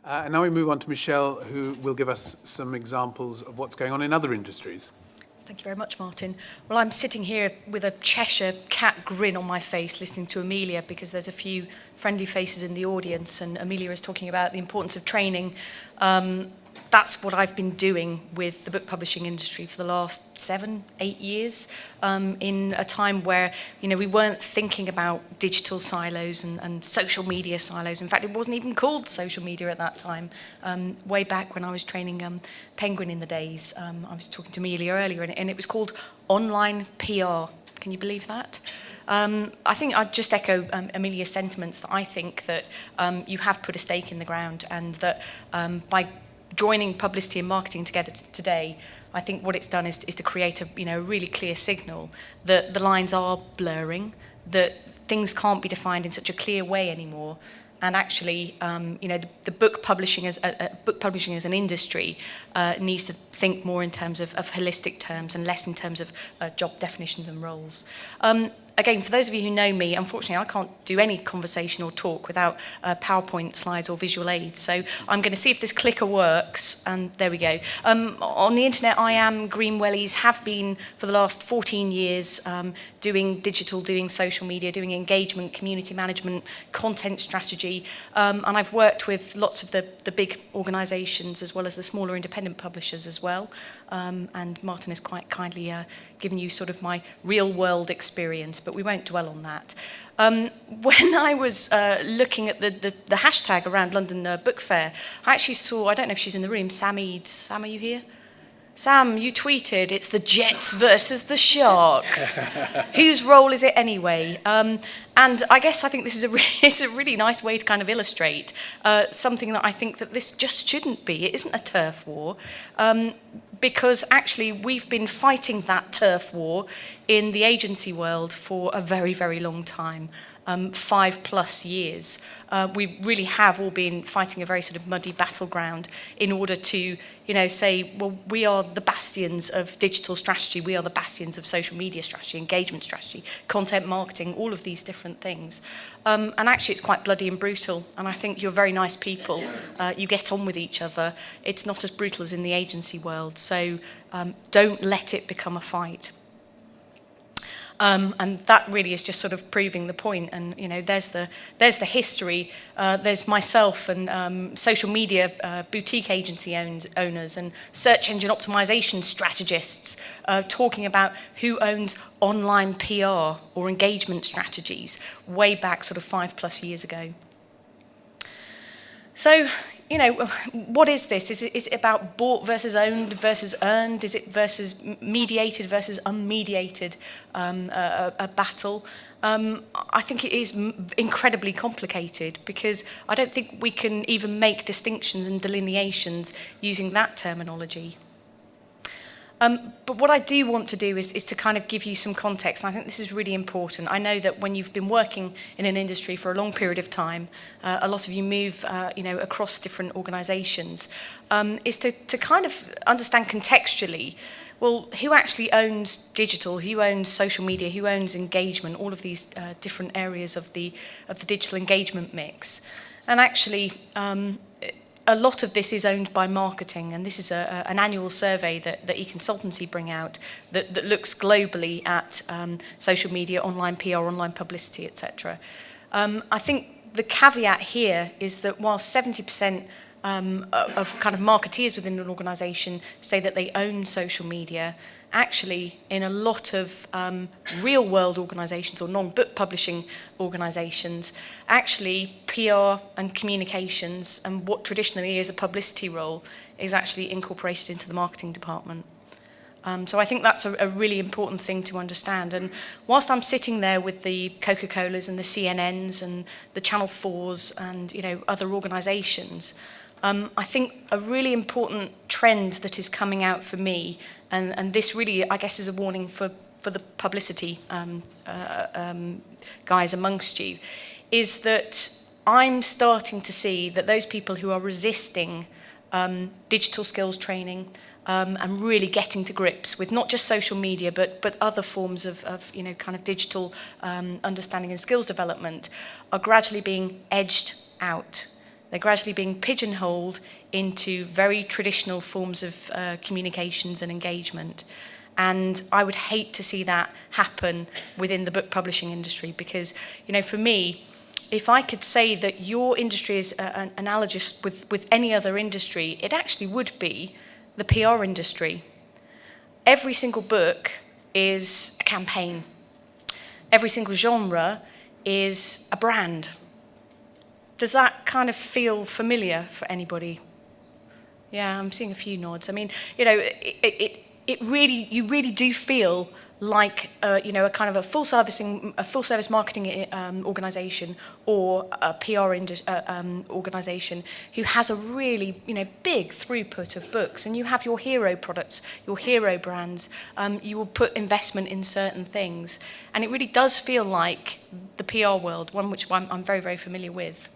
And now we move on to Michelle, who will give us some examples of what's going on in other industries. Thank you very much, Martin. Well, I'm sitting here with a Cheshire cat grin on my face listening to Amelia, because there's a few friendly faces in the audience, and Amelia is talking about the importance of training. That's what I've been doing with the book publishing industry for the last 7, 8 years, in a time where, we weren't thinking about digital silos and social media silos. In fact, it wasn't even called social media at that time. Way back when I was training Penguin in the days, I was talking to Amelia earlier, and it was called online PR. Can you believe that? I think I'd just echo Amelia's sentiments, that I think that you have put a stake in the ground, and that by joining publicity and marketing together today, I think what it's done is to create a really clear signal that the lines are blurring, that things can't be defined in such a clear way anymore, and actually, the book publishing as an industry needs to think more in terms of holistic terms and less in terms of job definitions and roles. Again, for those of you who know me, unfortunately, I can't do any conversation or talk without PowerPoint slides or visual aids. So I'm going to see if this clicker works, and there we go. On the internet, I am Greenwellies, have been for the last 14 years, doing digital, doing social media, doing engagement, community management, content strategy, and I've worked with lots of the big organisations as well as the smaller independent publishers as well. And Martin has quite kindly given you sort of my real-world experience, but we won't dwell on that. When I was looking at the hashtag around London Book Fair, I actually saw, I don't know if she's in the room, Sam Eads. Sam, are you here? Sam, you tweeted, it's the Jets versus the Sharks. Whose role is it anyway? And I think this is it's a really nice way to kind of illustrate something that I think that this just shouldn't be. It isn't a turf war, because actually we've been fighting that turf war in the agency world for a very, very long time. 5+ years. We really have all been fighting a very sort of muddy battleground in order to, say, well, we are the bastions of digital strategy, we are the bastions of social media strategy, engagement strategy, content marketing, all of these different things. And actually it's quite bloody and brutal, and I think you're very nice people, you get on with each other. It's not as brutal as in the agency world, so don't let it become a fight. And that really is just sort of proving the point. And there's the history. There's myself and social media boutique agency owners and search engine optimization strategists talking about who owns online PR or engagement strategies way back sort of 5+ years ago. So, what is this? Is it about bought versus owned versus earned? Is it versus mediated versus unmediated, a battle? I think it is incredibly complicated, because I don't think we can even make distinctions and delineations using that terminology. But what I do want to do is to kind of give you some context, and I think this is really important. I know that when you've been working in an industry for a long period of time, a lot of you move, across different organisations, is to kind of understand contextually, well, who actually owns digital, who owns social media, who owns engagement, all of these different areas of the digital engagement mix. And actually, a lot of this is owned by marketing, and this is an annual survey that eConsultancy bring out that looks globally at social media, online PR, online publicity, etc. I think the caveat here is that while 70% of kind of marketeers within an organisation say that they own social media, actually in a lot of real-world organisations or non-book publishing organisations, actually PR and communications and what traditionally is a publicity role is actually incorporated into the marketing department. So I think that's a really important thing to understand. And whilst I'm sitting there with the Coca-Colas and the CNNs and the Channel 4s and other organisations, I think a really important trend that is coming out for me, and this really, I guess, is a warning for the publicity guys amongst you, is that I'm starting to see that those people who are resisting digital skills training and really getting to grips with not just social media but other forms of kind of digital understanding and skills development are gradually being edged out. They're gradually being pigeonholed into very traditional forms of communications and engagement. And I would hate to see that happen within the book publishing industry because, you know, for me, if I could say that your industry is analogous with any other industry, it actually would be the PR industry. Every single book is a campaign. Every single genre is a brand. Does that kind of feel familiar for anybody? Yeah, I'm seeing a few nods. I mean, you know, you really do feel like you know, a kind of a full service marketing organisation or a PR organisation who has a really, you know, big throughput of books, and you have your hero products, your hero brands. You will put investment in certain things, and it really does feel like the PR world, one which I'm very, very familiar with.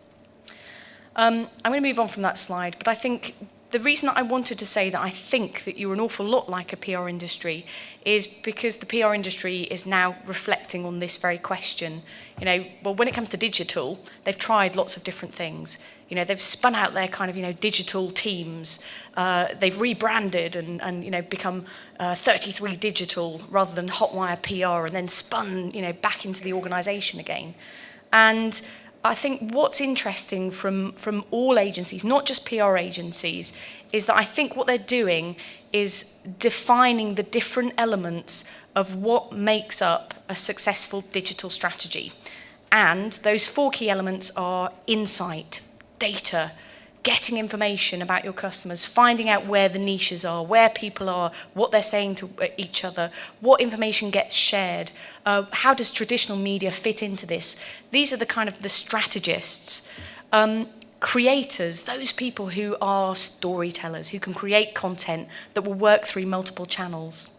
I'm going to move on from that slide, but I think the reason I wanted to say that I think that you're an awful lot like a PR industry is because the PR industry is now reflecting on this very question. You know, well, when it comes to digital, they've tried lots of different things. You know, they've spun out their kind of, you know, digital teams. They've rebranded and you know, become 33 Digital rather than Hotwire PR, and then spun, you know, back into the organisation again. And I think what's interesting from all agencies, not just PR agencies, is that I think what they're doing is defining the different elements of what makes up a successful digital strategy. And those 4 key elements are insight, data, getting information about your customers, finding out where the niches are, where people are, what they're saying to each other, what information gets shared, how does traditional media fit into this. These are the kind of the strategists. Creators, those people who are storytellers, who can create content that will work through multiple channels.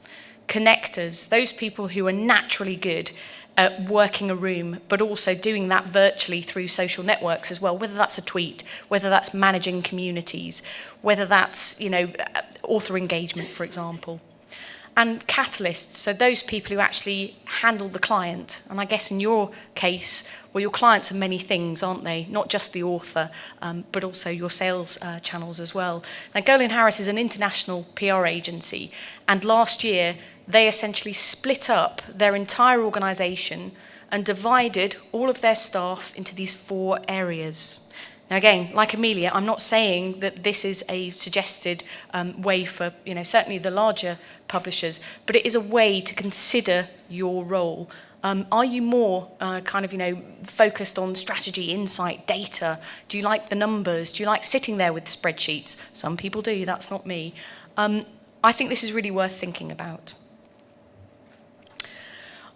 Connectors, those people who are naturally good at working a room, but also doing that virtually through social networks as well, whether that's a tweet, whether that's managing communities, whether that's, you know, author engagement, for example. And catalysts, so those people who actually handle the client. And I guess in your case, well, your clients are many things, aren't they? Not just the author, but also your sales channels as well. Now, Goodall & Harris is an international PR agency, and last year, they essentially split up their entire organisation and divided all of their staff into these 4 areas. Now again, like Amelia, I'm not saying that this is a suggested way for, you know, certainly the larger publishers, but it is a way to consider your role. Are you more kind of, you know, focused on strategy, insight, data? Do you like the numbers? Do you like sitting there with spreadsheets? Some people do, that's not me. I think this is really worth thinking about.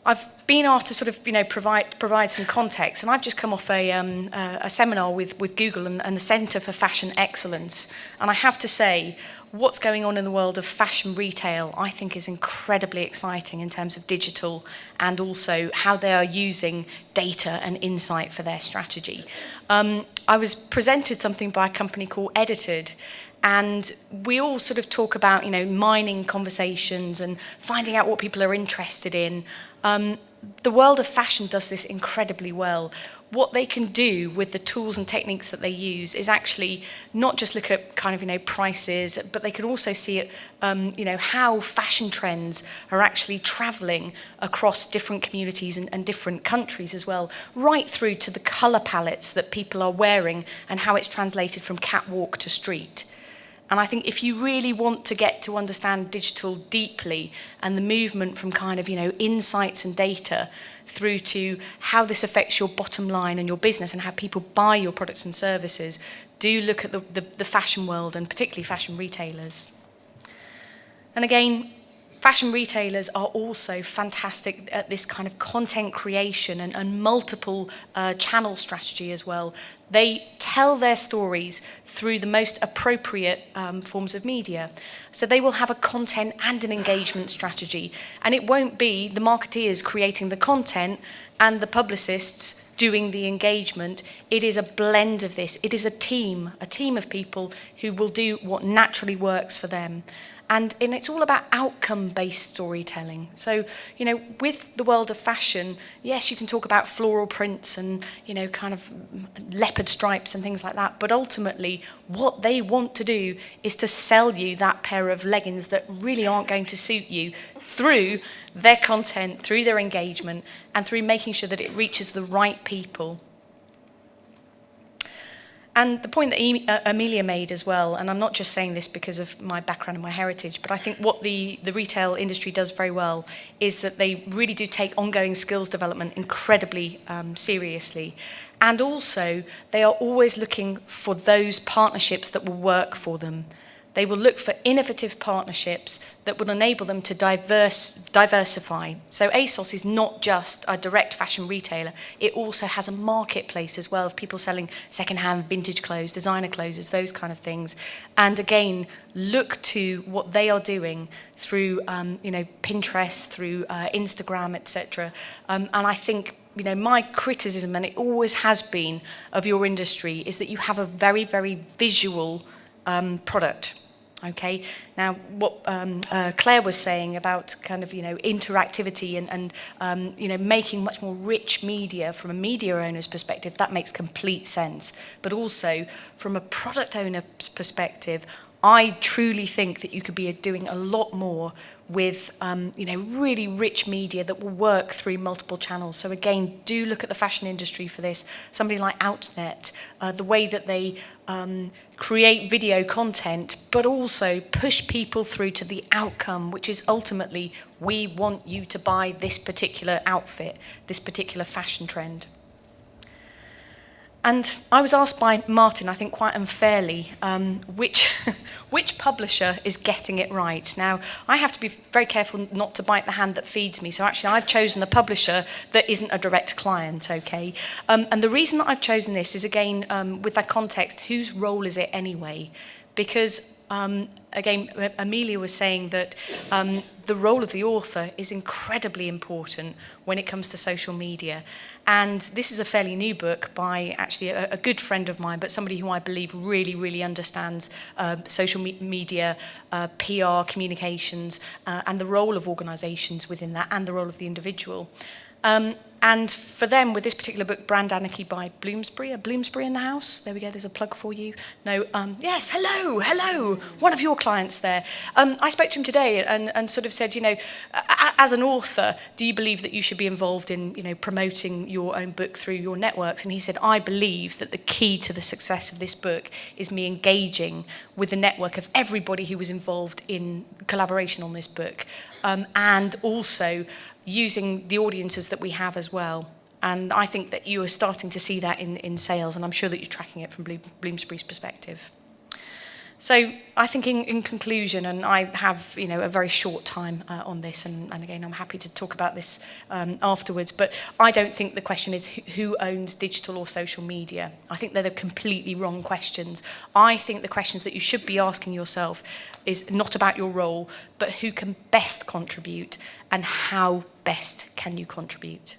I've been asked to sort of, you know, provide some context, and I've just come off a seminar with Goodall and the Centre for Fashion Excellence, and I have to say, what's going on in the world of fashion retail, I think, is incredibly exciting in terms of digital and also how they are using data and insight for their strategy. I was presented something by a company called Edited, and we all sort of talk about, you know, mining conversations and finding out what people are interested in. The world of fashion does this incredibly well. What they can do with the tools and techniques that they use is actually not just look at kind of, you know, prices, but they can also see it, you know, how fashion trends are actually traveling across different communities and different countries as well, right through to the color palettes that people are wearing and how it's translated from catwalk to street. And I think if you really want to get to understand digital deeply and the movement from kind of, you know, insights and data through to how this affects your bottom line and your business and how people buy your products and services, do look at the fashion world and particularly fashion retailers. And again, fashion retailers are also fantastic at this kind of content creation and multiple channel strategy as well. They tell their stories through the most appropriate forms of media. So they will have a content and an engagement strategy. And it won't be the marketeers creating the content and the publicists doing the engagement. it is a blend of this. It is a team of people who will do what naturally works for them. And it's all about outcome-based storytelling. So, you know, with the world of fashion, yes, you can talk about floral prints and, you know, kind of leopard stripes and things like that. But ultimately, what they want to do is to sell you that pair of leggings that really aren't going to suit you through their content, through their engagement, and through making sure that it reaches the right people. And the point that Amelia made as well, and I'm not just saying this because of my background and my heritage, but I think what the retail industry does very well is that they really do take ongoing skills development incredibly seriously. And also, they are always looking for those partnerships that will work for them. They will look for innovative partnerships that will enable them to diversify. So ASOS is not just a direct fashion retailer. It also has a marketplace as well of people selling second-hand vintage clothes, designer clothes, those kind of things. And again, look to what they are doing through you know, Pinterest, through Instagram, etc. And I think, you know, my criticism, and it always has been, of your industry is that you have a very, very visual product. Okay. Now, what Claire was saying about kind of, you know, interactivity and you know, making much more rich media from a media owner's perspective, that makes complete sense. But also from a product owner's perspective, I truly think that you could be doing a lot more with you know, really rich media that will work through multiple channels. So again, do look at the fashion industry for this. Somebody like Outnet, the way that they create video content, but also push people through to the outcome, which is ultimately, we want you to buy this particular outfit, this particular fashion trend. And I was asked by Martin, I think quite unfairly, which publisher is getting it right. Now, I have to be very careful not to bite the hand that feeds me, so actually I've chosen the publisher that isn't a direct client, okay? And the reason that I've chosen this is, again, with that context, whose role is it anyway? Because, again, Amelia was saying that the role of the author is incredibly important when it comes to social media. And this is a fairly new book by actually a good friend of mine, but somebody who I believe really, really understands social media, PR, communications, and the role of organisations within that, and the role of the individual. And for them, with this particular book, Brand Anarchy by Bloomsbury, Bloomsbury in the house? There we go, there's a plug for you. No, yes, hello, one of your clients there. I spoke to him today and sort of said, you know, as an author, do you believe that you should be involved in, you know, promoting your own book through your networks? And he said, I believe that the key to the success of this book is me engaging with the network of everybody who was involved in collaboration on this book. And also using the audiences that we have as well. And I think that you are starting to see that in sales, and I'm sure that you're tracking it from Bloomsbury's perspective. So I think in conclusion, and I have, you know, a very short time on this, and again, I'm happy to talk about this afterwards, but I don't think the question is who owns digital or social media. I think they're the completely wrong questions. I think the questions that you should be asking yourself is not about your role, but who can best contribute and how best can you contribute.